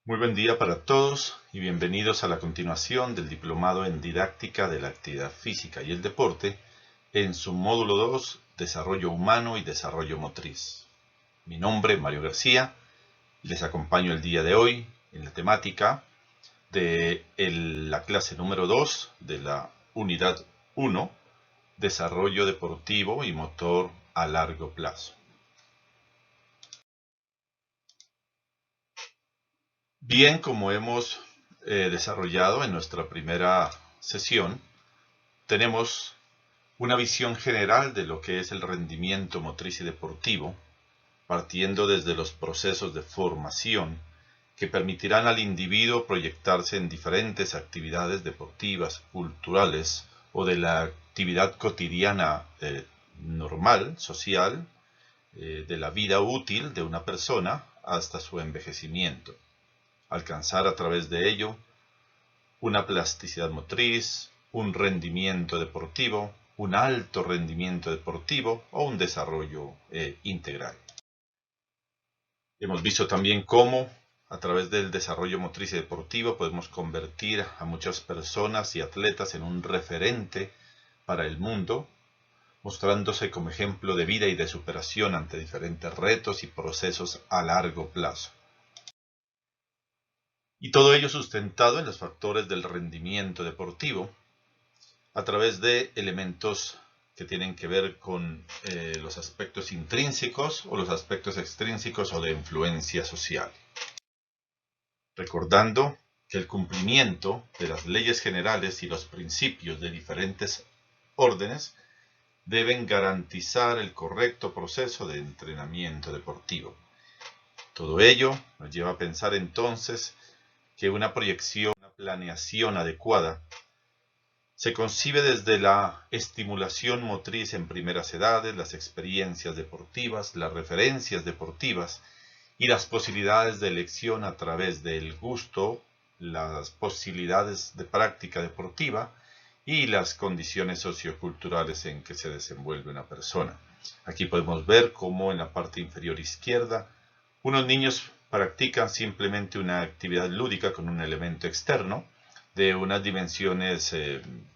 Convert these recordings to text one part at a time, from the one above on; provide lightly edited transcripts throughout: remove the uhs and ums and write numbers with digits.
Muy buen día para todos y bienvenidos a la continuación del Diplomado en Didáctica de la Actividad Física y el Deporte en su módulo 2, Desarrollo Humano y Desarrollo Motriz. Mi nombre es Mario García y les acompaño el día de hoy en la temática de la clase número 2 de la unidad 1, Desarrollo Deportivo y Motor a Largo Plazo. Bien, como hemos desarrollado en nuestra primera sesión, tenemos una visión general de lo que es el rendimiento motriz y deportivo, partiendo desde los procesos de formación que permitirán al individuo proyectarse en diferentes actividades deportivas, culturales o de la actividad cotidiana normal, social, de la vida útil de una persona hasta su envejecimiento. Alcanzar a través de ello una plasticidad motriz, un rendimiento deportivo, un alto rendimiento deportivo o un desarrollo integral. Hemos visto también cómo a través del desarrollo motriz y deportivo podemos convertir a muchas personas y atletas en un referente para el mundo, mostrándose como ejemplo de vida y de superación ante diferentes retos y procesos a largo plazo. Y todo ello sustentado en los factores del rendimiento deportivo a través de elementos que tienen que ver con los aspectos intrínsecos o los aspectos extrínsecos o de influencia social. Recordando que el cumplimiento de las leyes generales y los principios de diferentes órdenes deben garantizar el correcto proceso de entrenamiento deportivo. Todo ello nos lleva a pensar entonces que una proyección, una planeación adecuada se concibe desde la estimulación motriz en primeras edades, las experiencias deportivas, las referencias deportivas y las posibilidades de elección a través del gusto, las posibilidades de práctica deportiva y las condiciones socioculturales en que se desenvuelve una persona. Aquí podemos ver cómo en la parte inferior izquierda unos niños practican simplemente una actividad lúdica con un elemento externo de unas dimensiones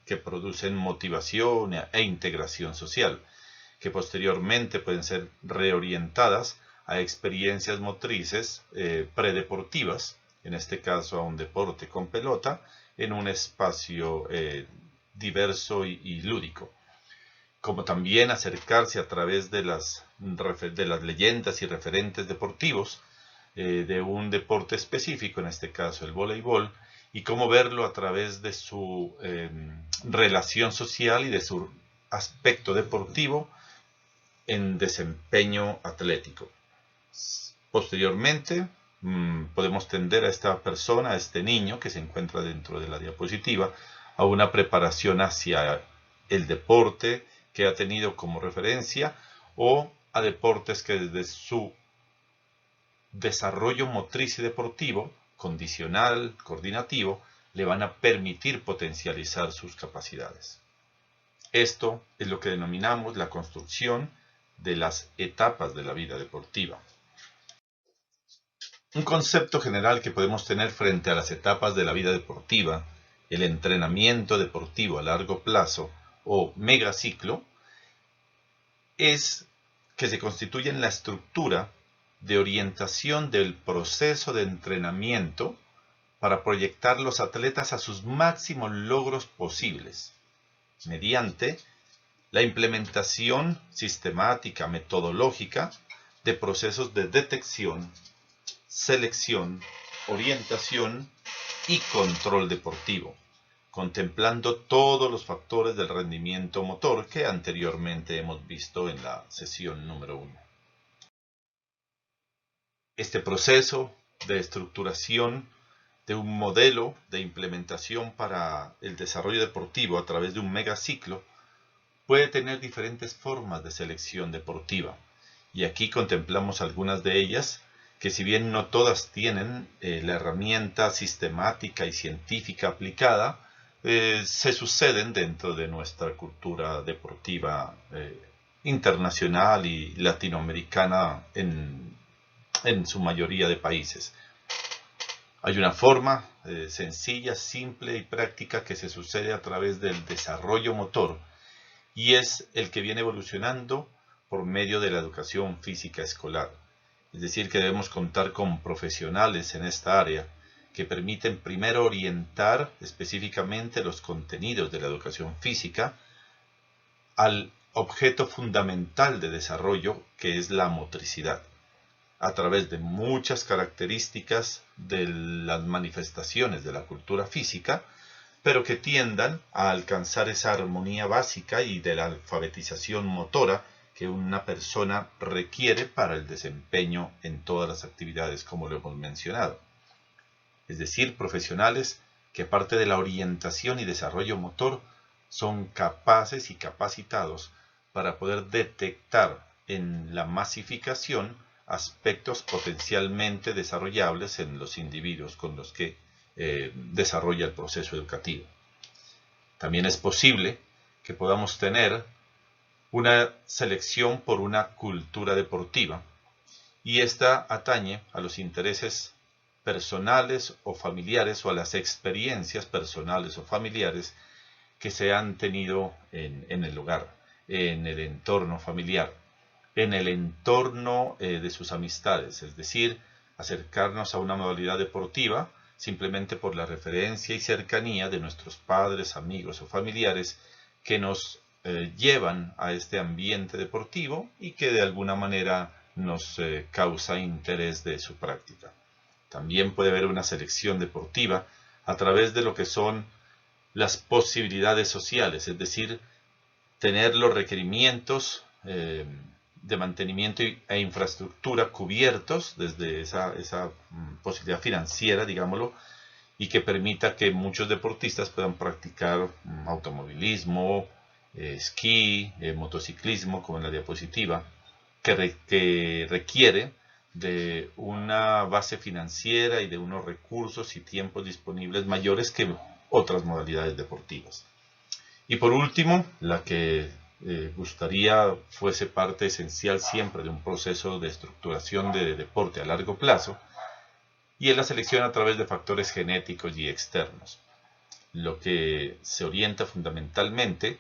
que producen motivación e integración social, que posteriormente pueden ser reorientadas a experiencias motrices predeportivas, en este caso a un deporte con pelota, en un espacio diverso y lúdico. Como también acercarse a través de las leyendas y referentes deportivos de un deporte específico, en este caso el voleibol, y cómo verlo a través de su relación social y de su aspecto deportivo en desempeño atlético. Posteriormente, podemos tender a esta persona, a este niño que se encuentra dentro de la diapositiva, a una preparación hacia el deporte que ha tenido como referencia o a deportes que desde su desarrollo motriz y deportivo, condicional, coordinativo, le van a permitir potencializar sus capacidades. Esto es lo que denominamos la construcción de las etapas de la vida deportiva. Un concepto general que podemos tener frente a las etapas de la vida deportiva, el entrenamiento deportivo a largo plazo o megaciclo, es que se constituye en la estructura de orientación del proceso de entrenamiento para proyectar los atletas a sus máximos logros posibles, mediante la implementación sistemática, metodológica de procesos de detección, selección, orientación y control deportivo, contemplando todos los factores del rendimiento motor que anteriormente hemos visto en la sesión número 1. Este proceso de estructuración de un modelo de implementación para el desarrollo deportivo a través de un megaciclo puede tener diferentes formas de selección deportiva, y aquí contemplamos algunas de ellas que, si bien no todas tienen la herramienta sistemática y científica aplicada, se suceden dentro de nuestra cultura deportiva internacional y latinoamericana en su mayoría de países. Hay una forma sencilla, simple y práctica que se sucede a través del desarrollo motor y es el que viene evolucionando por medio de la educación física escolar. Es decir, que debemos contar con profesionales en esta área que permiten primero orientar específicamente los contenidos de la educación física al objeto fundamental de desarrollo, que es la motricidad, a través de muchas características de las manifestaciones de la cultura física, pero que tiendan a alcanzar esa armonía básica y de la alfabetización motora que una persona requiere para el desempeño en todas las actividades, como lo hemos mencionado. Es decir, profesionales que aparte de la orientación y desarrollo motor, son capaces y capacitados para poder detectar en la masificación aspectos potencialmente desarrollables en los individuos con los que desarrolla el proceso educativo. También es posible que podamos tener una selección por una cultura deportiva y esta atañe a los intereses personales o familiares o a las experiencias personales o familiares que se han tenido en el hogar, en el entorno familiar, en el entorno de sus amistades, es decir, acercarnos a una modalidad deportiva simplemente por la referencia y cercanía de nuestros padres, amigos o familiares que nos llevan a este ambiente deportivo y que de alguna manera nos causa interés de su práctica. También puede haber una selección deportiva a través de lo que son las posibilidades sociales, es decir, tener los requerimientos de mantenimiento e infraestructura cubiertos desde esa posibilidad financiera, digámoslo, y que permita que muchos deportistas puedan practicar automovilismo, esquí, motociclismo, como en la diapositiva, que requiere de una base financiera y de unos recursos y tiempos disponibles mayores que otras modalidades deportivas. Y por último, la que gustaría fuese parte esencial siempre de un proceso de estructuración de deporte a largo plazo, y es la selección a través de factores genéticos y externos, lo que se orienta fundamentalmente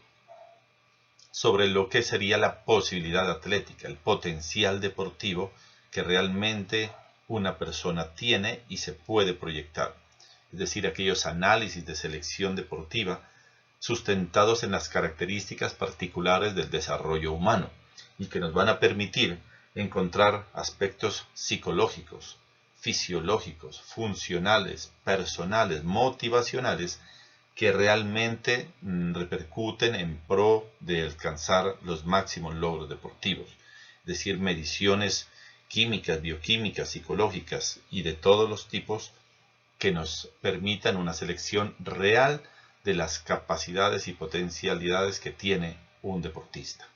sobre lo que sería la posibilidad atlética, el potencial deportivo que realmente una persona tiene y se puede proyectar. Es decir, aquellos análisis de selección deportiva sustentados en las características particulares del desarrollo humano y que nos van a permitir encontrar aspectos psicológicos, fisiológicos, funcionales, personales, motivacionales que realmente repercuten en pro de alcanzar los máximos logros deportivos. Es decir, mediciones químicas, bioquímicas, psicológicas y de todos los tipos que nos permitan una selección real de las capacidades y potencialidades que tiene un deportista.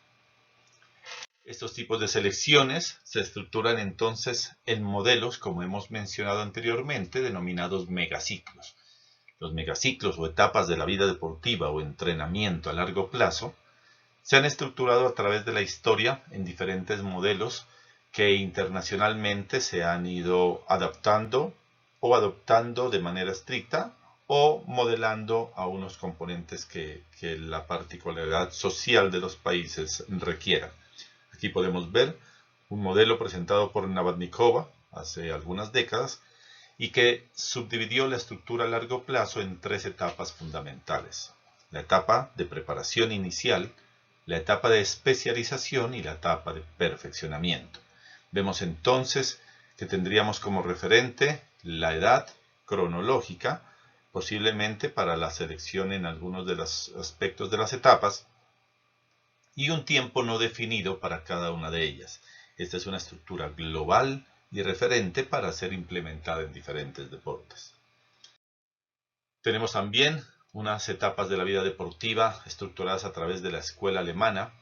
Estos tipos de selecciones se estructuran entonces en modelos, como hemos mencionado anteriormente, denominados megaciclos. Los megaciclos o etapas de la vida deportiva o entrenamiento a largo plazo se han estructurado a través de la historia en diferentes modelos que internacionalmente se han ido adaptando o adoptando de manera estricta o modelando a unos componentes que la particularidad social de los países requiera. Aquí podemos ver un modelo presentado por Nabokov hace algunas décadas y que subdividió la estructura a largo plazo en tres etapas fundamentales: la etapa de preparación inicial, la etapa de especialización y la etapa de perfeccionamiento. Vemos entonces que tendríamos como referente la edad cronológica, posiblemente para la selección en algunos de los aspectos de las etapas, y un tiempo no definido para cada una de ellas. Esta es una estructura global y referente para ser implementada en diferentes deportes. Tenemos también unas etapas de la vida deportiva estructuradas a través de la escuela alemana,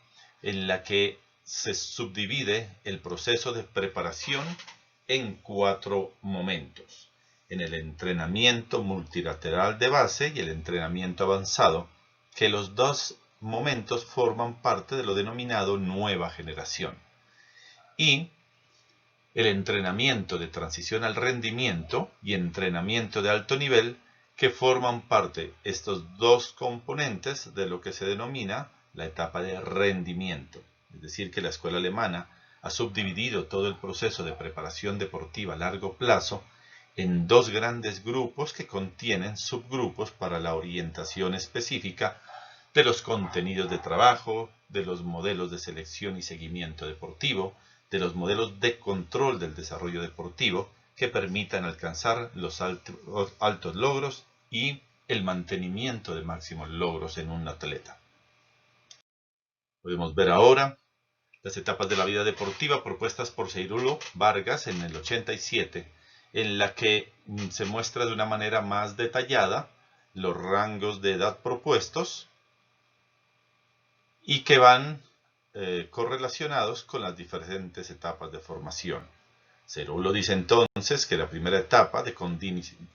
en la que se subdivide el proceso de preparación en 4 momentos: en el entrenamiento multilateral de base y el entrenamiento avanzado, que los dos momentos forman parte de lo denominado nueva generación. Y el entrenamiento de transición al rendimiento y entrenamiento de alto nivel, que forman parte estos dos componentes de lo que se denomina la etapa de rendimiento. Es decir, que la escuela alemana ha subdividido todo el proceso de preparación deportiva a largo plazo en dos grandes grupos que contienen subgrupos para la orientación específica de los contenidos de trabajo, de los modelos de selección y seguimiento deportivo, de los modelos de control del desarrollo deportivo que permitan alcanzar los altos logros y el mantenimiento de máximos logros en un atleta. Podemos ver ahora las etapas de la vida deportiva propuestas por Ceirulo Vargas en el 87, en la que se muestra de una manera más detallada los rangos de edad propuestos y que van correlacionados con las diferentes etapas de formación. Ceirulo dice entonces que la primera etapa de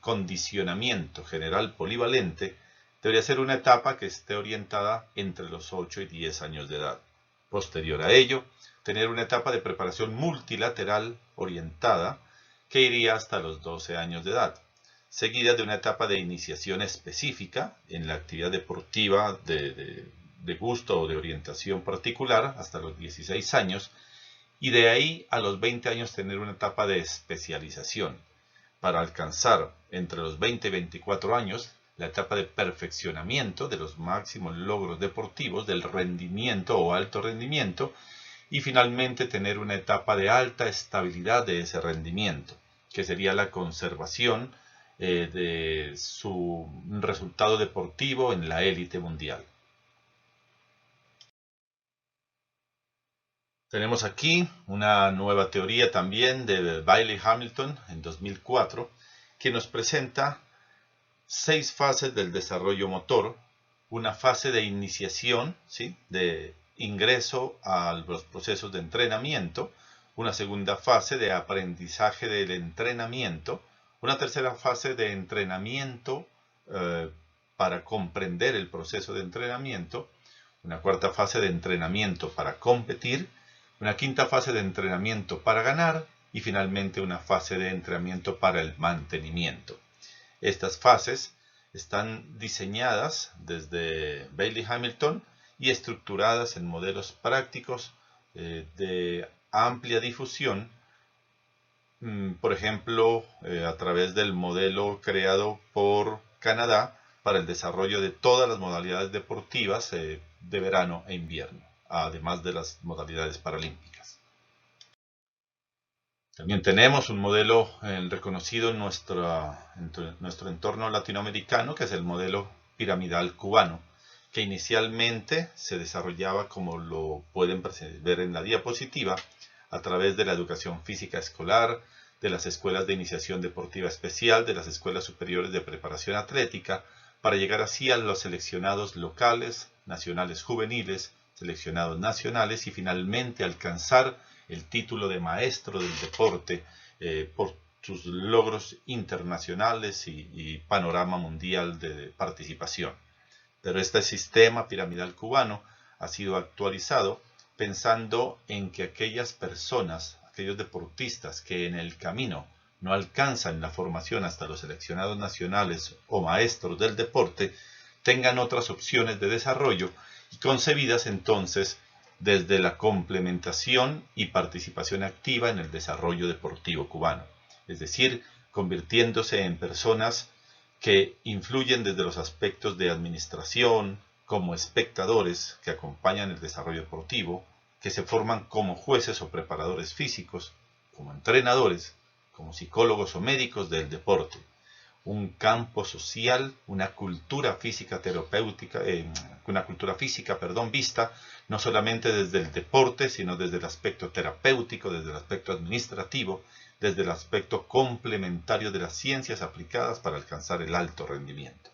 condicionamiento general polivalente debería ser una etapa que esté orientada entre los 8 y 10 años de edad. Posterior a ello, tener una etapa de preparación multilateral orientada que iría hasta los 12 años de edad, seguida de una etapa de iniciación específica en la actividad deportiva de gusto o de orientación particular hasta los 16 años, y de ahí a los 20 años tener una etapa de especialización, para alcanzar entre los 20 y 24 años la etapa de perfeccionamiento de los máximos logros deportivos, del rendimiento o alto rendimiento, y finalmente tener una etapa de alta estabilidad de ese rendimiento, que sería la conservación de su resultado deportivo en la élite mundial. Tenemos aquí una nueva teoría también de Bailey Hamilton en 2004, que nos presenta 6 fases del desarrollo motor, una fase de iniciación, ¿sí?, de ingreso a los procesos de entrenamiento, una segunda fase de aprendizaje del entrenamiento, una tercera fase de entrenamiento para comprender el proceso de entrenamiento, una cuarta fase de entrenamiento para competir, una quinta fase de entrenamiento para ganar y finalmente una fase de entrenamiento para el mantenimiento. Estas fases están diseñadas desde Bailey Hamilton y estructuradas en modelos prácticos de amplia difusión, por ejemplo, a través del modelo creado por Canadá para el desarrollo de todas las modalidades deportivas de verano e invierno, además de las modalidades paralímpicas. También tenemos un modelo reconocido en nuestro entorno latinoamericano, que es el modelo piramidal cubano, que inicialmente se desarrollaba, como lo pueden ver en la diapositiva, a través de la educación física escolar, de las escuelas de iniciación deportiva especial, de las escuelas superiores de preparación atlética, para llegar así a los seleccionados locales, nacionales juveniles, seleccionados nacionales y finalmente alcanzar el título de maestro del deporte por sus logros internacionales y panorama mundial de participación. Pero este sistema piramidal cubano ha sido actualizado pensando en que aquellas personas, aquellos deportistas que en el camino no alcanzan la formación hasta los seleccionados nacionales o maestros del deporte, tengan otras opciones de desarrollo y concebidas entonces desde la complementación y participación activa en el desarrollo deportivo cubano, es decir, convirtiéndose en personas que influyen desde los aspectos de administración, como espectadores que acompañan el desarrollo deportivo, que se forman como jueces o preparadores físicos, como entrenadores, como psicólogos o médicos del deporte. Un campo social, una cultura física terapéutica, vista no solamente desde el deporte, sino desde el aspecto terapéutico, desde el aspecto administrativo, desde el aspecto complementario de las ciencias aplicadas para alcanzar el alto rendimiento.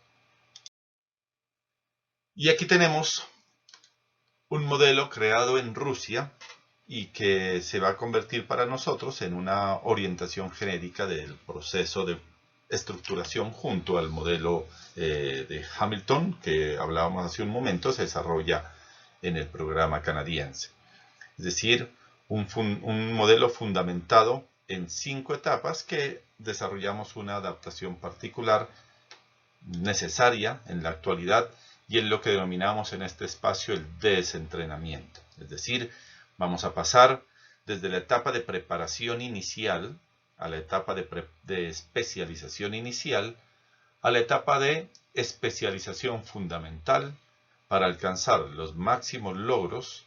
Y aquí tenemos un modelo creado en Rusia y que se va a convertir para nosotros en una orientación genérica del proceso de estructuración junto al modelo de Hamilton que hablábamos hace un momento, se desarrolla en el programa canadiense. Es decir, un modelo fundamentado en 5 etapas que desarrollamos una adaptación particular necesaria en la actualidad y en lo que denominamos en este espacio el desentrenamiento. Es decir, vamos a pasar desde la etapa de preparación inicial a la etapa de especialización inicial a la etapa de especialización fundamental para alcanzar los máximos logros,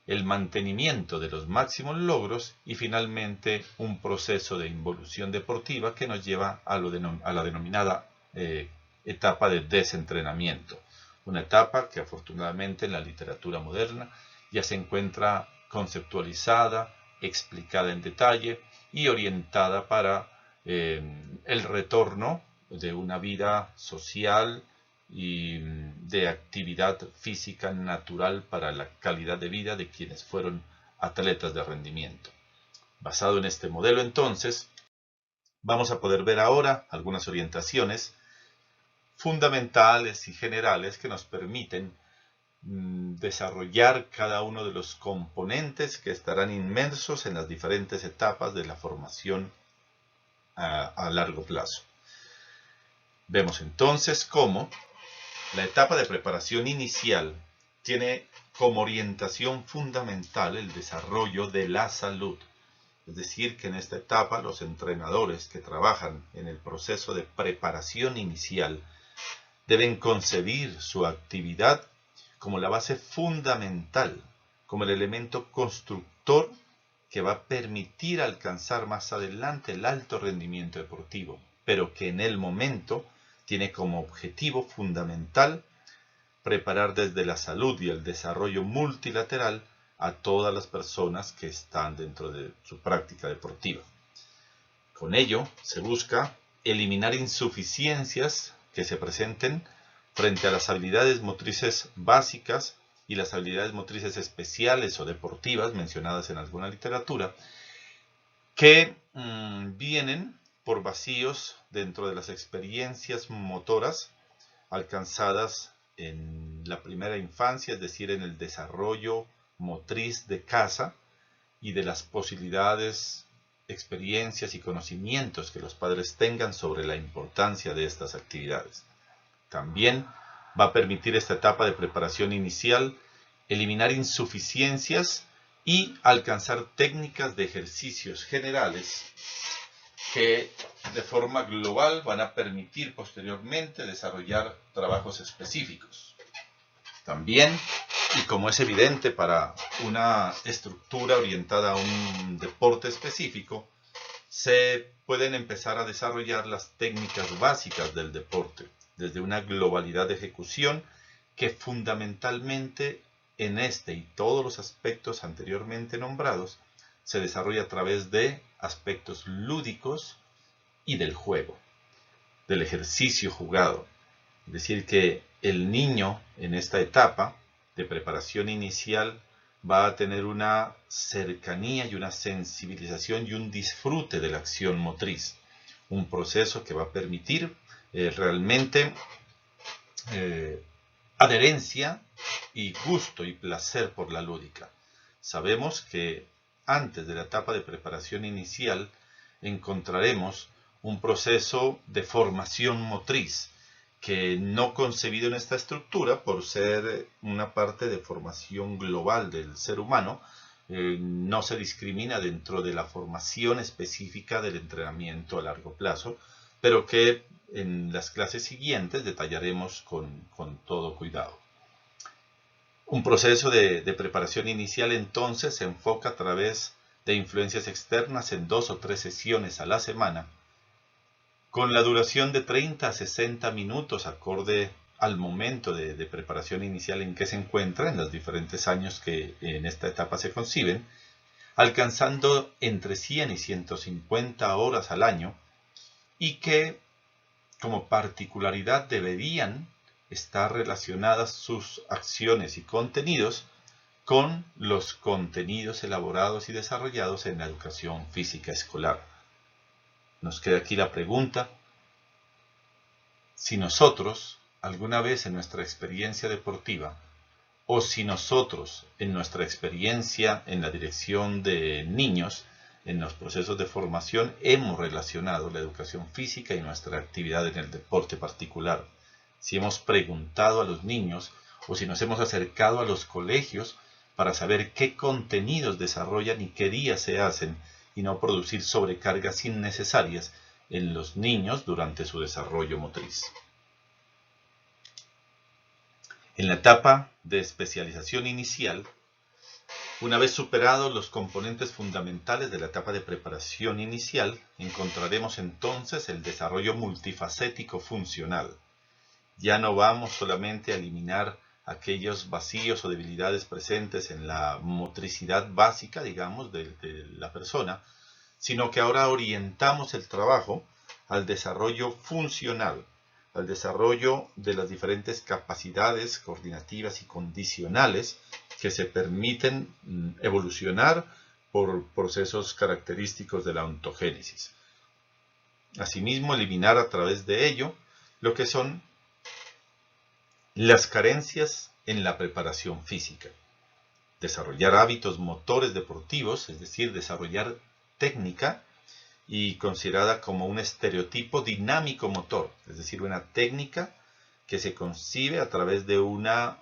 el mantenimiento de los máximos logros y finalmente un proceso de involución deportiva que nos lleva a la denominada etapa de desentrenamiento. Una etapa que afortunadamente en la literatura moderna ya se encuentra conceptualizada, explicada en detalle y orientada para el retorno de una vida social y de actividad física natural para la calidad de vida de quienes fueron atletas de rendimiento. Basado en este modelo, entonces, vamos a poder ver ahora algunas orientaciones fundamentales y generales que nos permiten desarrollar cada uno de los componentes que estarán inmersos en las diferentes etapas de la formación a largo plazo. Vemos entonces cómo la etapa de preparación inicial tiene como orientación fundamental el desarrollo de la salud. Es decir, que en esta etapa los entrenadores que trabajan en el proceso de preparación inicial deben concebir su actividad como la base fundamental, como el elemento constructor que va a permitir alcanzar más adelante el alto rendimiento deportivo, pero que en el momento tiene como objetivo fundamental preparar desde la salud y el desarrollo multilateral a todas las personas que están dentro de su práctica deportiva. Con ello se busca eliminar insuficiencias que se presenten frente a las habilidades motrices básicas y las habilidades motrices especiales o deportivas mencionadas en alguna literatura, que vienen por vacíos dentro de las experiencias motoras alcanzadas en la primera infancia, es decir, en el desarrollo motriz de casa y de las posibilidades, experiencias y conocimientos que los padres tengan sobre la importancia de estas actividades. También va a permitir esta etapa de preparación inicial eliminar insuficiencias y alcanzar técnicas de ejercicios generales que de forma global van a permitir posteriormente desarrollar trabajos específicos. También, y como es evidente para una estructura orientada a un deporte específico, se pueden empezar a desarrollar las técnicas básicas del deporte, desde una globalidad de ejecución que fundamentalmente en este y todos los aspectos anteriormente nombrados se desarrolla a través de aspectos lúdicos y del juego, del ejercicio jugado. Es decir, que el niño en esta etapa de preparación inicial va a tener una cercanía y una sensibilización y un disfrute de la acción motriz. Un proceso que va a permitir realmente adherencia y gusto y placer por la lúdica. Sabemos que antes de la etapa de preparación inicial encontraremos un proceso de formación motriz que no concebido en esta estructura por ser una parte de formación global del ser humano, no se discrimina dentro de la formación específica del entrenamiento a largo plazo, pero que en las clases siguientes detallaremos con todo cuidado. Un proceso de preparación inicial entonces se enfoca a través de influencias externas en 2 o 3 sesiones a la semana, con la duración de 30 a 60 minutos acorde al momento de preparación inicial en que se encuentra, en los diferentes años que en esta etapa se conciben, alcanzando entre 100 y 150 horas al año, y que como particularidad deberían estar relacionadas sus acciones y contenidos con los contenidos elaborados y desarrollados en la educación física escolar. Nos queda aquí la pregunta: si nosotros, alguna vez en nuestra experiencia deportiva, o si nosotros, en nuestra experiencia en la dirección de niños, en los procesos de formación hemos relacionado la educación física y nuestra actividad en el deporte particular. Si hemos preguntado a los niños o si nos hemos acercado a los colegios para saber qué contenidos desarrollan y qué días se hacen y no producir sobrecargas innecesarias en los niños durante su desarrollo motriz. En la etapa de especialización inicial, una vez superados los componentes fundamentales de la etapa de preparación inicial, encontraremos entonces el desarrollo multifacético funcional. Ya no vamos solamente a eliminar aquellos vacíos o debilidades presentes en la motricidad básica, digamos, de la persona, sino que ahora orientamos el trabajo al desarrollo funcional, al desarrollo de las diferentes capacidades coordinativas y condicionales que se permiten evolucionar por procesos característicos de la ontogénesis. Asimismo, eliminar a través de ello lo que son las carencias en la preparación física. Desarrollar hábitos motores deportivos, es decir, desarrollar técnica y considerada como un estereotipo dinámico motor, es decir, una técnica que se concibe a través de una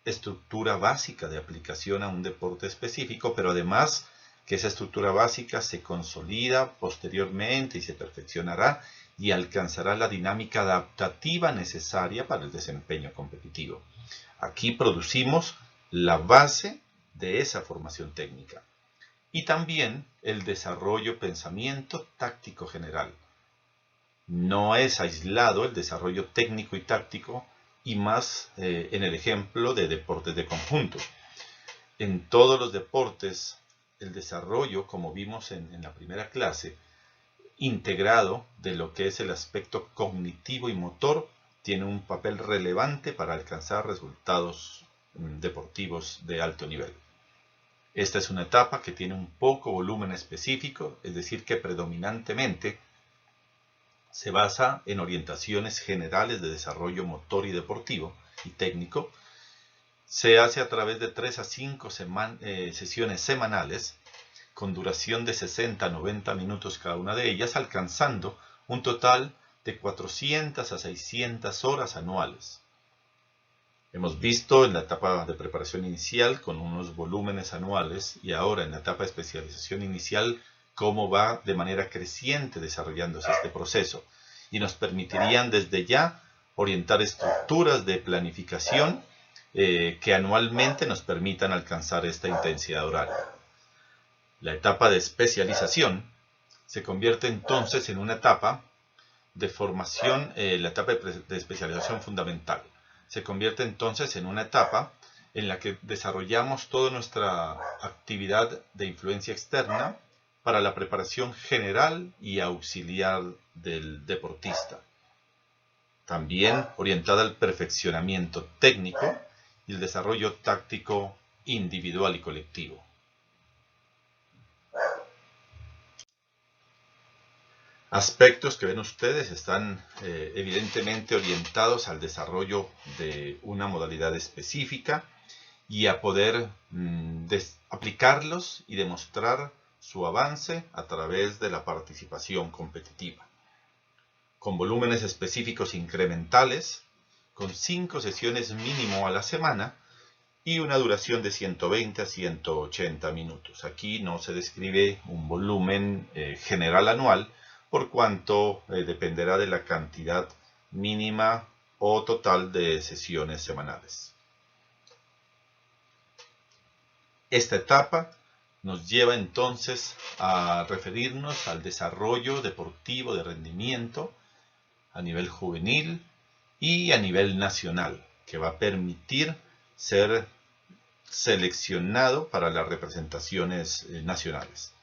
estructura básica de aplicación a un deporte específico, pero además que esa estructura básica se consolida posteriormente y se perfeccionará y alcanzará la dinámica adaptativa necesaria para el desempeño competitivo. Aquí producimos la base de esa formación técnica. Y también el desarrollo pensamiento táctico general. No es aislado el desarrollo técnico y táctico, y más en el ejemplo de deportes de conjunto. En todos los deportes, el desarrollo, como vimos en la primera clase, integrado de lo que es el aspecto cognitivo y motor, tiene un papel relevante para alcanzar resultados deportivos de alto nivel. Esta es una etapa que tiene un poco volumen específico, es decir, que predominantemente se basa en orientaciones generales de desarrollo motor y deportivo y técnico. Se hace a través de 3 a 5 sesiones semanales, con duración de 60 a 90 minutos cada una de ellas, alcanzando un total de 400 a 600 horas anuales. Hemos visto en la etapa de preparación inicial con unos volúmenes anuales y ahora en la etapa de especialización inicial cómo va de manera creciente desarrollándose este proceso y nos permitirían desde ya orientar estructuras de planificación que anualmente nos permitan alcanzar esta intensidad horaria. La etapa de especialización se convierte entonces en una etapa de formación, la etapa de especialización fundamental. Se convierte entonces en una etapa en la que desarrollamos toda nuestra actividad de influencia externa para la preparación general y auxiliar del deportista. También orientada al perfeccionamiento técnico y el desarrollo táctico individual y colectivo. Aspectos que ven ustedes están evidentemente orientados al desarrollo de una modalidad específica y a poder aplicarlos y demostrar su avance a través de la participación competitiva. Con volúmenes específicos incrementales, con 5 sesiones mínimo a la semana y una duración de 120 a 180 minutos. Aquí no se describe un volumen general anual, por cuanto dependerá de la cantidad mínima o total de sesiones semanales. Esta etapa nos lleva entonces a referirnos al desarrollo deportivo de rendimiento a nivel juvenil y a nivel nacional, que va a permitir ser seleccionado para las representaciones nacionales.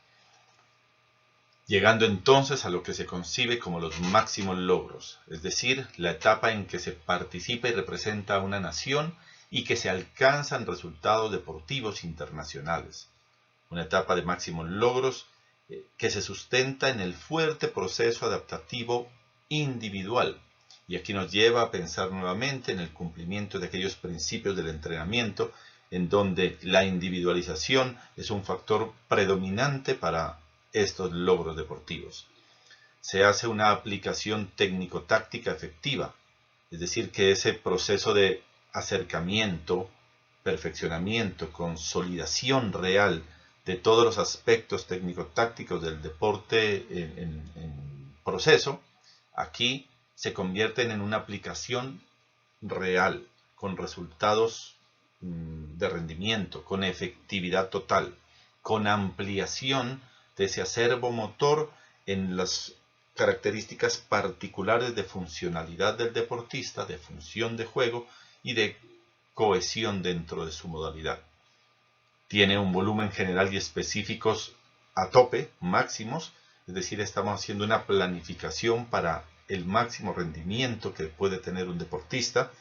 Llegando entonces a lo que se concibe como los máximos logros, es decir, la etapa en que se participa y representa a una nación y que se alcanzan resultados deportivos internacionales. Una etapa de máximos logros que se sustenta en el fuerte proceso adaptativo individual. Y aquí nos lleva a pensar nuevamente en el cumplimiento de aquellos principios del entrenamiento, en donde la individualización es un factor predominante para estos logros deportivos. Se hace una aplicación técnico-táctica efectiva, es decir, que ese proceso de acercamiento, perfeccionamiento, consolidación real de todos los aspectos técnico-tácticos del deporte en proceso, aquí se convierten en una aplicación real, con resultados de rendimiento, con efectividad total, con ampliación de ese acervo motor en las características particulares de funcionalidad del deportista, de función de juego y de cohesión dentro de su modalidad. Tiene un volumen general y específicos a tope, máximos, es decir, estamos haciendo una planificación para el máximo rendimiento que puede tener un deportista,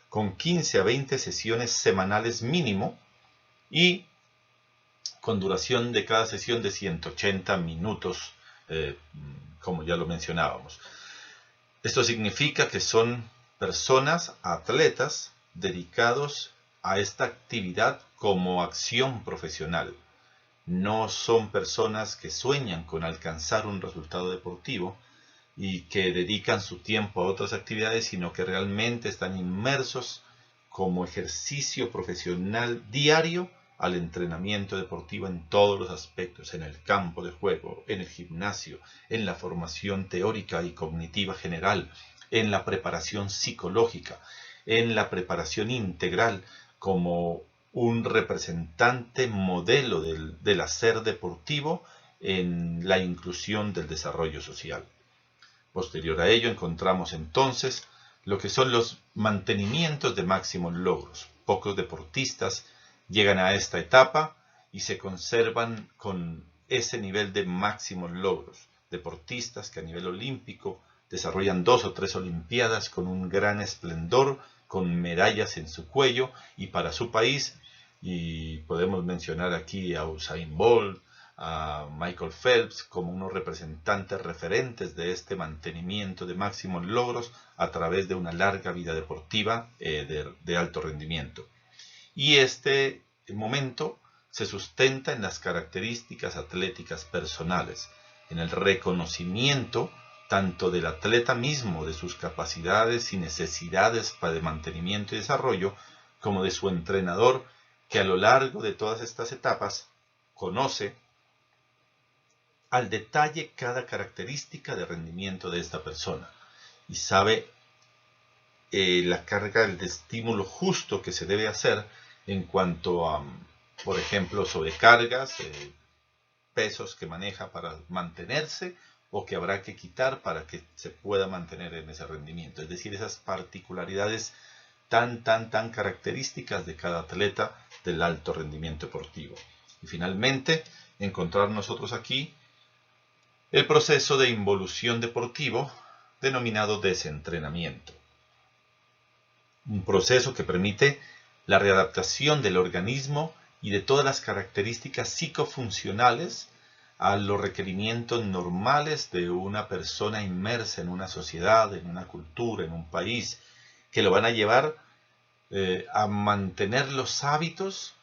con 15 a 20 sesiones semanales mínimo y con duración de cada sesión de 180 minutos, como ya lo mencionábamos. Esto significa que son personas, atletas, dedicados a esta actividad como acción profesional. No son personas que sueñan con alcanzar un resultado deportivo y que dedican su tiempo a otras actividades, sino que realmente están inmersos como ejercicio profesional diario al entrenamiento deportivo en todos los aspectos, en el campo de juego, en el gimnasio, en la formación teórica y cognitiva general, en la preparación psicológica, en la preparación integral como un representante modelo del hacer deportivo en la inclusión del desarrollo social. Posterior a ello encontramos entonces lo que son los mantenimientos de máximos logros. Pocos deportistas llegan a esta etapa y se conservan con ese nivel de máximos logros. Deportistas que a nivel olímpico desarrollan 2 o 3 olimpiadas con un gran esplendor, con medallas en su cuello y para su país. Y podemos mencionar aquí a Usain Bolt, a Michael Phelps como unos representantes referentes de este mantenimiento de máximos logros a través de una larga vida deportiva de alto rendimiento. Y este momento se sustenta en las características atléticas personales, en el reconocimiento tanto del atleta mismo, de sus capacidades y necesidades de mantenimiento y desarrollo, como de su entrenador, que a lo largo de todas estas etapas conoce al detalle cada característica de rendimiento de esta persona y sabe la carga de estímulo justo que se debe hacer en cuanto a, por ejemplo, sobrecargas, pesos que maneja para mantenerse o que habrá que quitar para que se pueda mantener en ese rendimiento. Es decir, esas particularidades tan características de cada atleta del alto rendimiento deportivo. Y finalmente, encontrar nosotros aquí el proceso de involución deportivo denominado desentrenamiento. Un proceso que permite la readaptación del organismo y de todas las características psicofuncionales a los requerimientos normales de una persona inmersa en una sociedad, en una cultura, en un país, que lo van a llevar a mantener los hábitos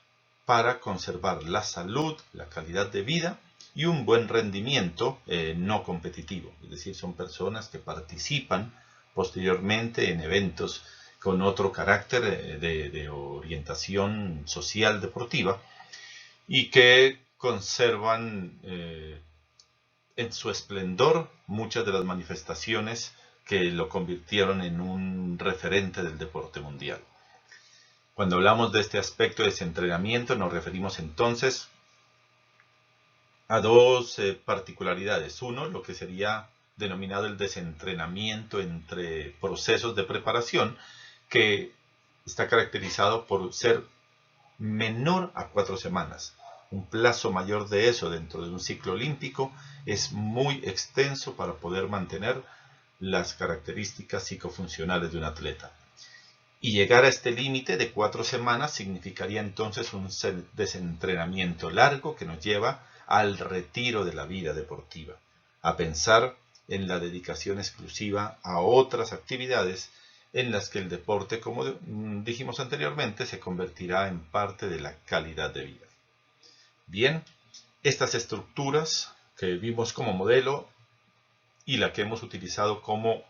para conservar la salud, la calidad de vida y un buen rendimiento no competitivo. Es decir, son personas que participan posteriormente en eventos con otro carácter de orientación social deportiva y que conservan en su esplendor muchas de las manifestaciones que lo convirtieron en un referente del deporte mundial. Cuando hablamos de este aspecto de desentrenamiento nos referimos entonces a dos particularidades. Uno, lo que sería denominado el desentrenamiento entre procesos de preparación, que está caracterizado por ser menor a 4 semanas. Un plazo mayor de eso dentro de un ciclo olímpico es muy extenso para poder mantener las características psicofuncionales de un atleta. Y llegar a este límite de 4 semanas significaría entonces un desentrenamiento largo que nos lleva al retiro de la vida deportiva, a pensar en la dedicación exclusiva a otras actividades en las que el deporte, como dijimos anteriormente, se convertirá en parte de la calidad de vida. Bien, estas estructuras que vimos como modelo y la que hemos utilizado como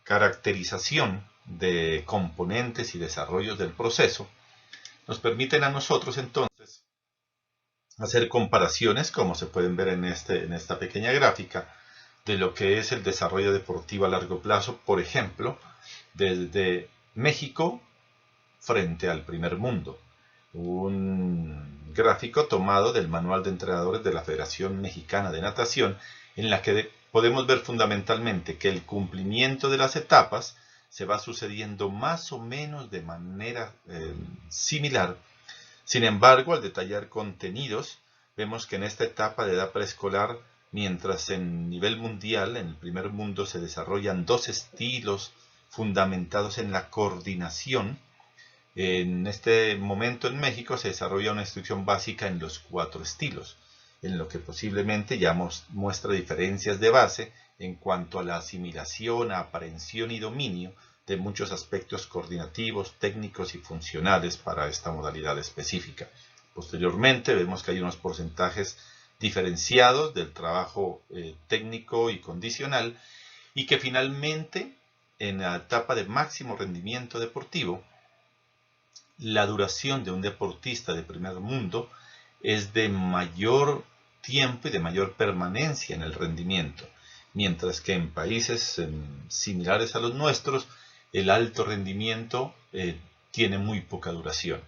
caracterización de componentes y desarrollos del proceso, nos permiten a nosotros entonces hacer comparaciones, como se pueden ver en esta pequeña gráfica, de lo que es el desarrollo deportivo a largo plazo, por ejemplo, desde México frente al primer mundo. Un gráfico tomado del manual de entrenadores de la Federación Mexicana de Natación, en la que podemos ver fundamentalmente que el cumplimiento de las etapas se va sucediendo más o menos de manera similar. Sin embargo, al detallar contenidos, vemos que en esta etapa de edad preescolar, mientras en nivel mundial, en el primer mundo, se desarrollan 2 estilos fundamentados en la coordinación, en este momento en México se desarrolla una instrucción básica en los 4 estilos, en lo que posiblemente ya muestra diferencias de base en cuanto a la asimilación, aprehensión y dominio de muchos aspectos coordinativos, técnicos y funcionales para esta modalidad específica. Posteriormente vemos que hay unos porcentajes diferenciados del trabajo técnico y condicional, y que finalmente en la etapa de máximo rendimiento deportivo, la duración de un deportista de primer mundo es de mayor tiempo y de mayor permanencia en el rendimiento, mientras que en países similares a los nuestros, el alto rendimiento tiene muy poca duración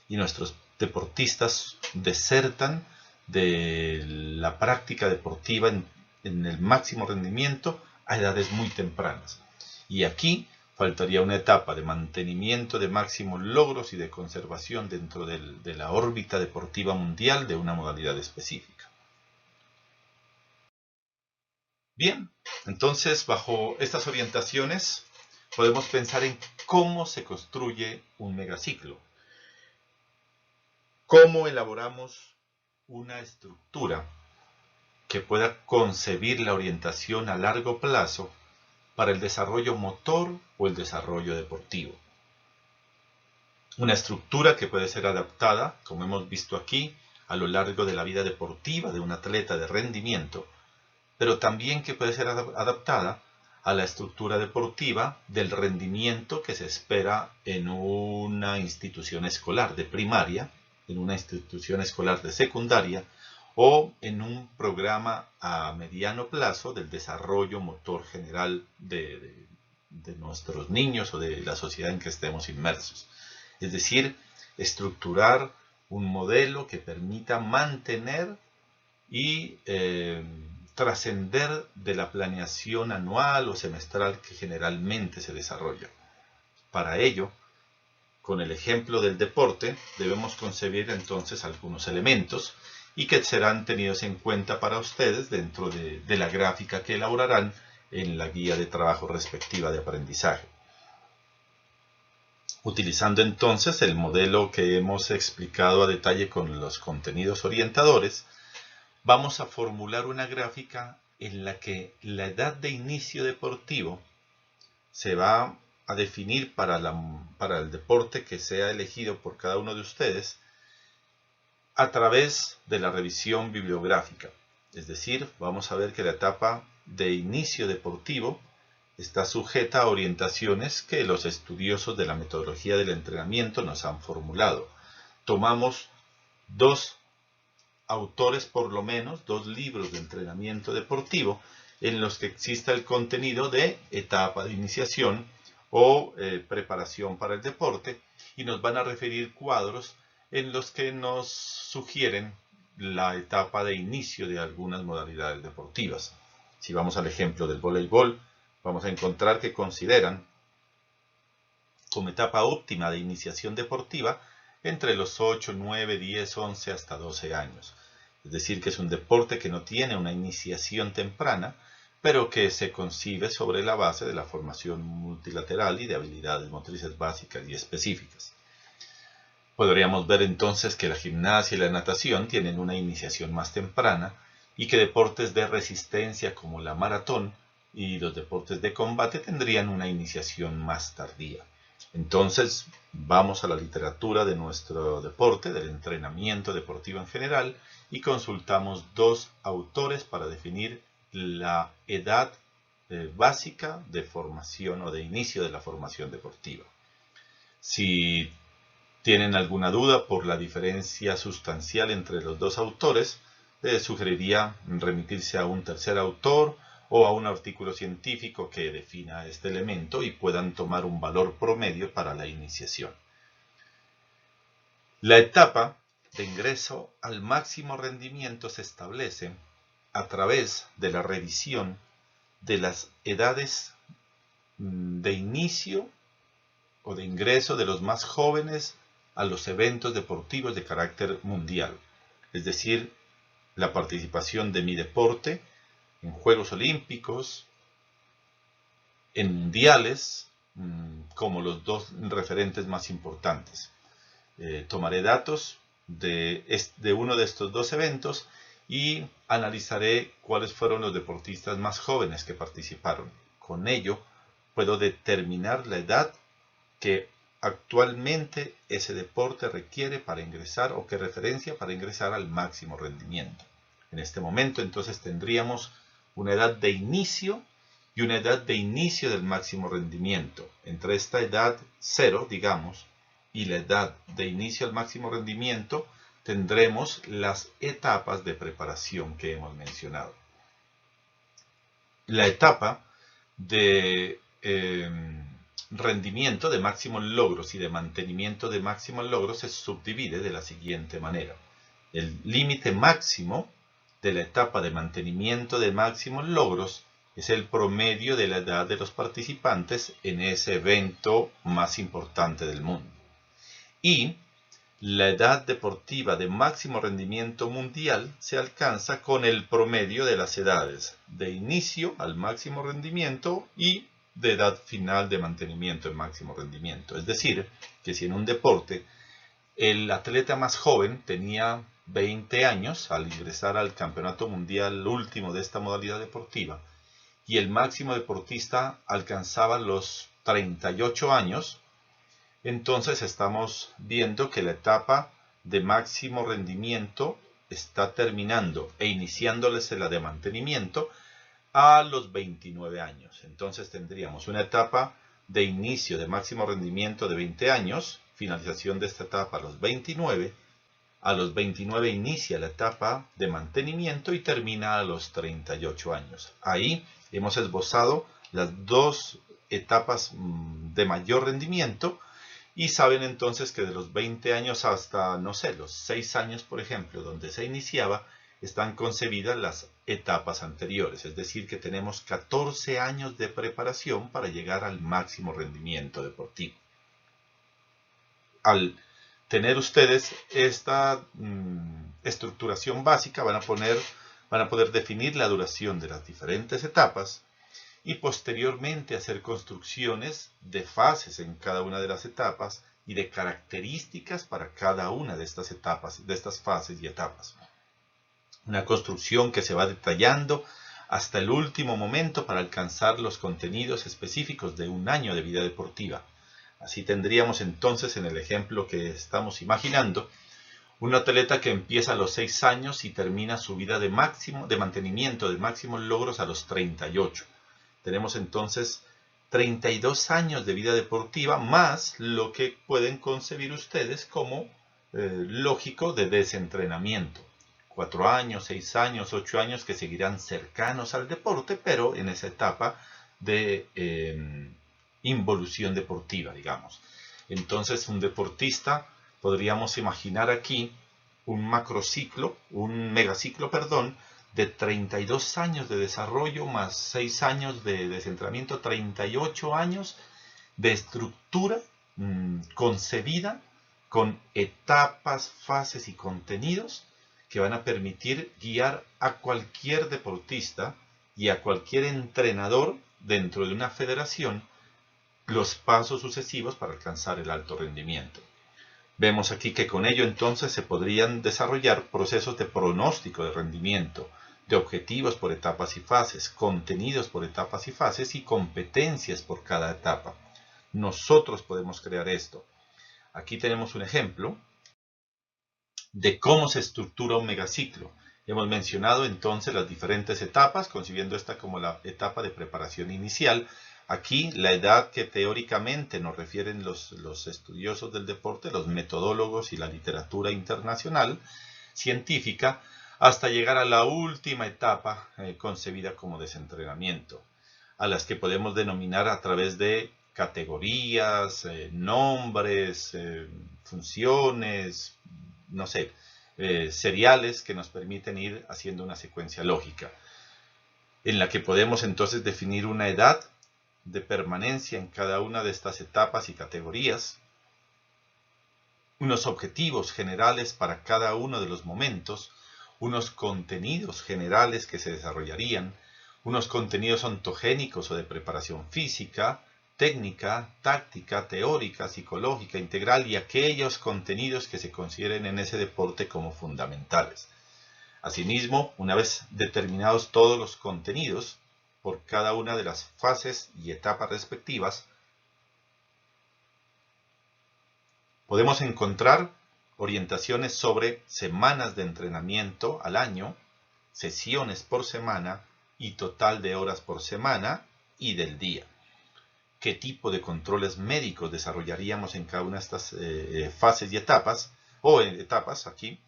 y nuestros deportistas desertan de la práctica deportiva en el máximo rendimiento a edades muy tempranas. Y aquí faltaría una etapa de mantenimiento de máximos logros y de conservación dentro de la órbita deportiva mundial de una modalidad específica. Bien, entonces bajo estas orientaciones podemos pensar en cómo se construye un megaciclo. Cómo elaboramos una estructura que pueda concebir la orientación a largo plazo para el desarrollo motor o el desarrollo deportivo. Una estructura que puede ser adaptada, como hemos visto aquí, a lo largo de la vida deportiva de un atleta de rendimiento, pero también que puede ser adaptada a la estructura deportiva del rendimiento que se espera en una institución escolar de primaria, en una institución escolar de secundaria o en un programa a mediano plazo del desarrollo motor general de nuestros niños o de la sociedad en que estemos inmersos. Es decir, estructurar un modelo que permita mantener y trascender de la planeación anual o semestral que generalmente se desarrolla. Para ello, con el ejemplo del deporte, debemos concebir entonces algunos elementos y que serán tenidos en cuenta para ustedes dentro de la gráfica que elaborarán en la guía de trabajo respectiva de aprendizaje. Utilizando entonces el modelo que hemos explicado a detalle con los contenidos orientadores, vamos a formular una gráfica en la que la edad de inicio deportivo se va a definir para el deporte que sea elegido por cada uno de ustedes a través de la revisión bibliográfica. Es decir, vamos a ver que la etapa de inicio deportivo está sujeta a orientaciones que los estudiosos de la metodología del entrenamiento nos han formulado. Tomamos 2 autores, por lo menos 2 libros de entrenamiento deportivo en los que exista el contenido de etapa de iniciación o preparación para el deporte, y nos van a referir cuadros en los que nos sugieren la etapa de inicio de algunas modalidades deportivas. Si vamos al ejemplo del voleibol, vamos a encontrar que consideran como etapa óptima de iniciación deportiva entre los 8, 9, 10, 11 hasta 12 años. Es decir, que es un deporte que no tiene una iniciación temprana, pero que se concibe sobre la base de la formación multilateral y de habilidades motrices básicas y específicas. Podríamos ver entonces que la gimnasia y la natación tienen una iniciación más temprana y que deportes de resistencia como la maratón y los deportes de combate tendrían una iniciación más tardía. Entonces vamos a la literatura de nuestro deporte, del entrenamiento deportivo en general, y consultamos dos autores para definir la edad básica de formación o de inicio de la formación deportiva. Si tienen alguna duda por la diferencia sustancial entre los dos autores, les sugeriría remitirse a un tercer autor o a un artículo científico que defina este elemento y puedan tomar un valor promedio para la iniciación. La etapa de ingreso al máximo rendimiento se establece a través de la revisión de las edades de inicio o de ingreso de los más jóvenes a los eventos deportivos de carácter mundial, es decir, la participación de mi deporte en Juegos Olímpicos, en mundiales, como los dos referentes más importantes. Tomaré datos de uno de estos dos eventos y analizaré cuáles fueron los deportistas más jóvenes que participaron. Con ello, puedo determinar la edad que actualmente ese deporte requiere para ingresar o que referencia para ingresar al máximo rendimiento. En este momento entonces tendríamos una edad de inicio y una edad de inicio del máximo rendimiento. Entre esta edad 0, digamos, y la edad de inicio al máximo rendimiento tendremos las etapas de preparación que hemos mencionado. La etapa de rendimiento de máximos logros y de mantenimiento de máximos logros se subdivide de la siguiente manera. El límite máximo de la etapa de mantenimiento de máximos logros es el promedio de la edad de los participantes en ese evento más importante del mundo. Y la edad deportiva de máximo rendimiento mundial se alcanza con el promedio de las edades de inicio al máximo rendimiento y de edad final de mantenimiento en máximo rendimiento. Es decir, que si en un deporte el atleta más joven tenía 20 años al ingresar al campeonato mundial último de esta modalidad deportiva y el máximo deportista alcanzaba los 38 años, entonces estamos viendo que la etapa de máximo rendimiento está terminando e iniciándoles la de mantenimiento a los 29 años. Entonces tendríamos una etapa de inicio de máximo rendimiento de 20 años, finalización de esta etapa a los 29. A los 29 inicia la etapa de mantenimiento y termina a los 38 años. Ahí hemos esbozado las dos etapas de mayor rendimiento y saben entonces que de los 20 años hasta, no sé, los 6 años, por ejemplo, donde se iniciaba, están concebidas las etapas anteriores, es decir, que tenemos 14 años de preparación para llegar al máximo rendimiento deportivo. Al tener ustedes esta estructuración básica, van a poder definir la duración de las diferentes etapas y posteriormente hacer construcciones de fases en cada una de las etapas y de características para cada una de estas etapas, de estas fases y etapas. Una construcción que se va detallando hasta el último momento para alcanzar los contenidos específicos de un año de vida deportiva. Así tendríamos entonces, en el ejemplo que estamos imaginando, un atleta que empieza a los 6 años y termina su vida de mantenimiento de máximos logros a los 38. Tenemos entonces 32 años de vida deportiva más lo que pueden concebir ustedes como lógico de desentrenamiento. 4 años, 6 años, 8 años que seguirán cercanos al deporte, pero en esa etapa de involución deportiva, digamos. Entonces, un deportista, podríamos imaginar aquí un megaciclo, de 32 años de desarrollo más 6 años de desentrenamiento, 38 años de estructura concebida con etapas, fases y contenidos que van a permitir guiar a cualquier deportista y a cualquier entrenador dentro de una federación los pasos sucesivos para alcanzar el alto rendimiento. Vemos aquí que con ello entonces se podrían desarrollar procesos de pronóstico de rendimiento, de objetivos por etapas y fases, contenidos por etapas y fases y competencias por cada etapa. Nosotros podemos crear esto. Aquí tenemos un ejemplo de cómo se estructura un megaciclo. Hemos mencionado entonces las diferentes etapas, concibiendo esta como la etapa de preparación inicial. Aquí la edad que teóricamente nos refieren los estudiosos del deporte, los metodólogos y la literatura internacional científica, hasta llegar a la última etapa concebida como desentrenamiento, a las que podemos denominar a través de categorías, nombres, funciones, no sé, seriales que nos permiten ir haciendo una secuencia lógica, en la que podemos entonces definir una edad de permanencia en cada una de estas etapas y categorías, unos objetivos generales para cada uno de los momentos, unos contenidos generales que se desarrollarían, unos contenidos ontogénicos o de preparación física, técnica, táctica, teórica, psicológica, integral y aquellos contenidos que se consideren en ese deporte como fundamentales. Asimismo, una vez determinados todos los contenidos por cada una de las fases y etapas respectivas, podemos encontrar orientaciones sobre semanas de entrenamiento al año, sesiones por semana y total de horas por semana y del día. ¿Qué tipo de controles médicos desarrollaríamos en cada una de estas fases y etapas? Aquí.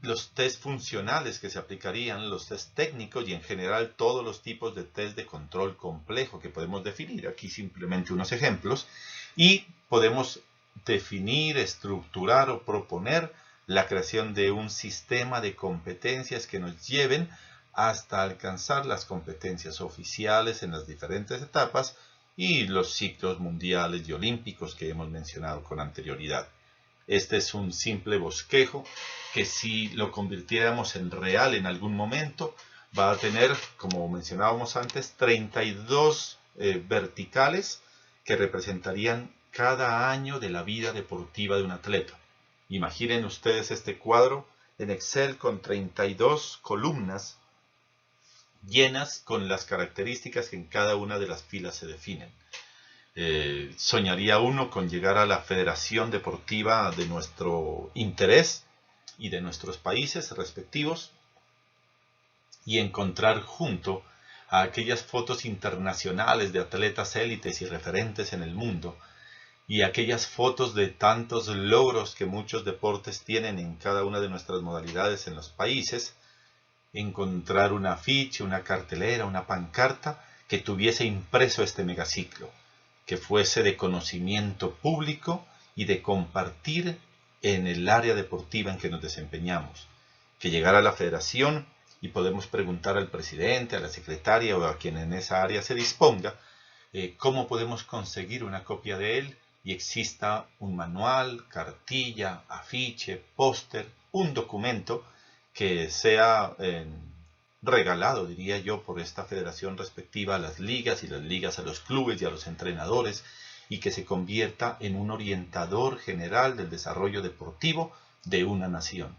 Los test funcionales que se aplicarían, los test técnicos y en general todos los tipos de test de control complejo que podemos definir. Aquí simplemente unos ejemplos. Y podemos definir, estructurar o proponer la creación de un sistema de competencias que nos lleven hasta alcanzar las competencias oficiales en las diferentes etapas y los ciclos mundiales y olímpicos que hemos mencionado con anterioridad. Este es un simple bosquejo que si lo convirtiéramos en real en algún momento va a tener, como mencionábamos antes, 32 verticales que representarían cada año de la vida deportiva de un atleta. Imaginen ustedes este cuadro en Excel con 32 columnas llenas con las características que en cada una de las filas se definen. Soñaría uno con llegar a la federación deportiva de nuestro interés y de nuestros países respectivos y encontrar junto a aquellas fotos internacionales de atletas élites y referentes en el mundo y aquellas fotos de tantos logros que muchos deportes tienen en cada una de nuestras modalidades en los países, encontrar un afiche, una cartelera, una pancarta que tuviese impreso este megaciclo, que fuese de conocimiento público y de compartir en el área deportiva en que nos desempeñamos, que llegara a la federación y podemos preguntar al presidente, a la secretaria o a quien en esa área se disponga, cómo podemos conseguir una copia de él y exista un manual, cartilla, afiche, póster, un documento que sea regalado, diría yo, por esta federación respectiva a las ligas y las ligas a los clubes y a los entrenadores y que se convierta en un orientador general del desarrollo deportivo de una nación.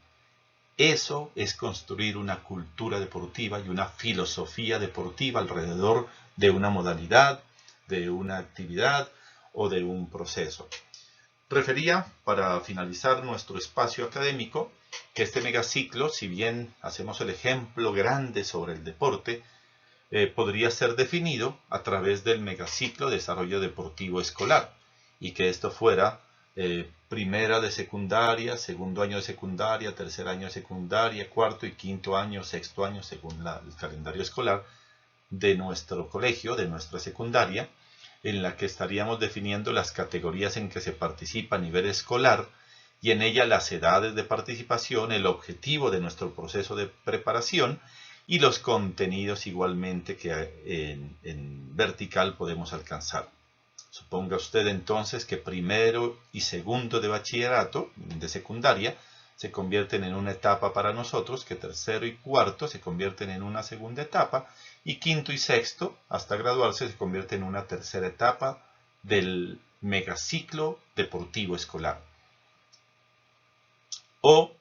Eso es construir una cultura deportiva y una filosofía deportiva alrededor de una modalidad, de una actividad o de un proceso. Refería, para finalizar nuestro espacio académico, que este megaciclo, si bien hacemos el ejemplo grande sobre el deporte, podría ser definido a través del megaciclo de desarrollo deportivo escolar y que esto fuera primera de secundaria, segundo año de secundaria, tercer año de secundaria, cuarto y quinto año, sexto año, según el calendario escolar de nuestro colegio, de nuestra secundaria, en la que estaríamos definiendo las categorías en que se participa a nivel escolar y en ella las edades de participación, el objetivo de nuestro proceso de preparación y los contenidos igualmente que en vertical podemos alcanzar. Suponga usted entonces que primero y segundo de bachillerato, de secundaria, se convierten en una etapa para nosotros, que tercero y cuarto se convierten en una segunda etapa, y quinto y sexto, hasta graduarse, se convierte en una tercera etapa del megaciclo deportivo escolar. O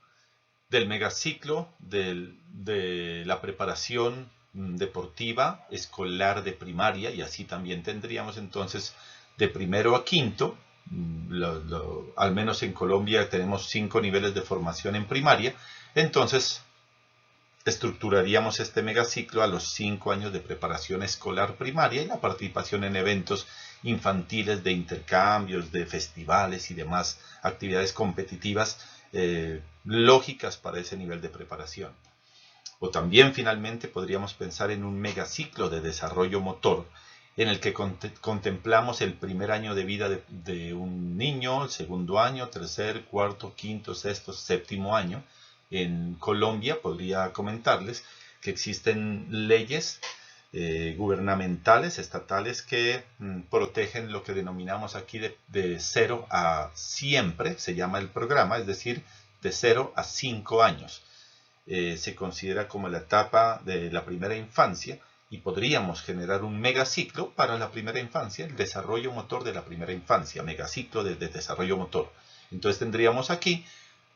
del megaciclo de la preparación deportiva escolar de primaria, y así también tendríamos entonces de primero a quinto, Al menos en Colombia tenemos 5 niveles de formación en primaria, entonces estructuraríamos este megaciclo a los 5 años de preparación escolar primaria y la participación en eventos infantiles de intercambios, de festivales y demás actividades competitivas lógicas para ese nivel de preparación. O también finalmente podríamos pensar en un megaciclo de desarrollo motor en el que contemplamos el primer año de vida de un niño, el segundo año, tercer, cuarto, quinto, sexto, séptimo año. En Colombia podría comentarles que existen leyes gubernamentales, estatales, que protegen lo que denominamos aquí de 0 a siempre, se llama el programa, es decir, de 0 a 5 años. Se considera como la etapa de la primera infancia y podríamos generar un megaciclo para la primera infancia, el desarrollo motor de la primera infancia, megaciclo de desarrollo motor. Entonces tendríamos aquí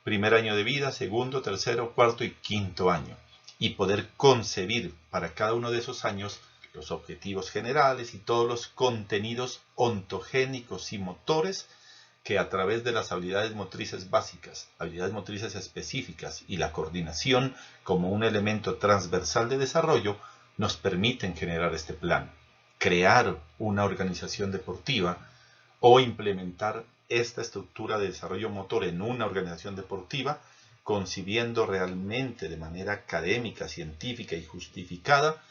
primer año de vida, segundo, tercero, cuarto y quinto año. Y poder concebir para cada uno de esos años los objetivos generales y todos los contenidos ontogénicos y motores que a través de las habilidades motrices básicas, habilidades motrices específicas y la coordinación como un elemento transversal de desarrollo nos permiten generar este plan, crear una organización deportiva o implementar esta estructura de desarrollo motor en una organización deportiva, concibiendo realmente de manera académica, científica y justificada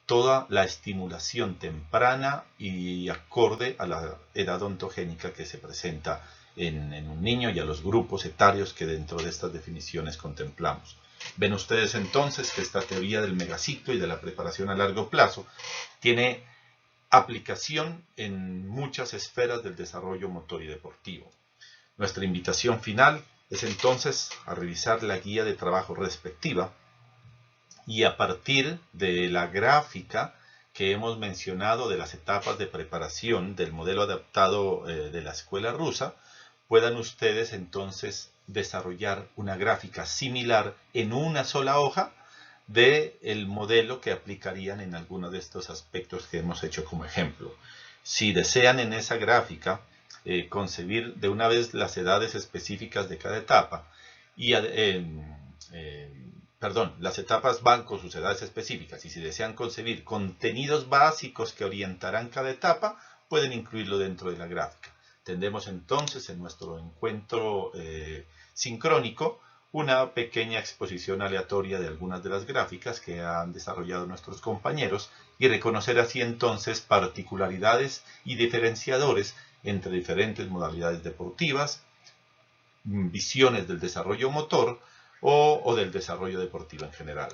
toda la estimulación temprana y acorde a la edad ontogénica que se presenta en un niño y a los grupos etarios que dentro de estas definiciones contemplamos. Ven ustedes entonces que esta teoría del megaciclo y de la preparación a largo plazo tiene aplicación en muchas esferas del desarrollo motor y deportivo. Nuestra invitación final es entonces a revisar la guía de trabajo respectiva y a partir de la gráfica que hemos mencionado de las etapas de preparación del modelo adaptado de la escuela rusa, puedan ustedes entonces desarrollar una gráfica similar en una sola hoja del modelo que aplicarían en alguno de estos aspectos que hemos hecho como ejemplo. Si desean en esa gráfica concebir de una vez las edades específicas de cada etapa y las etapas van con sus edades específicas y si desean concebir contenidos básicos que orientarán cada etapa, pueden incluirlo dentro de la gráfica. Tendremos entonces en nuestro encuentro sincrónico una pequeña exposición aleatoria de algunas de las gráficas que han desarrollado nuestros compañeros y reconocer así entonces particularidades y diferenciadores entre diferentes modalidades deportivas, visiones del desarrollo motor o del desarrollo deportivo en general.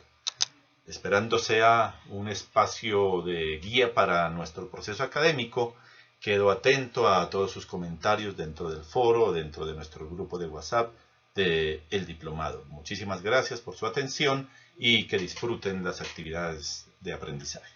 Esperando sea un espacio de guía para nuestro proceso académico, quedo atento a todos sus comentarios dentro del foro, dentro de nuestro grupo de WhatsApp de El Diplomado. Muchísimas gracias por su atención y que disfruten las actividades de aprendizaje.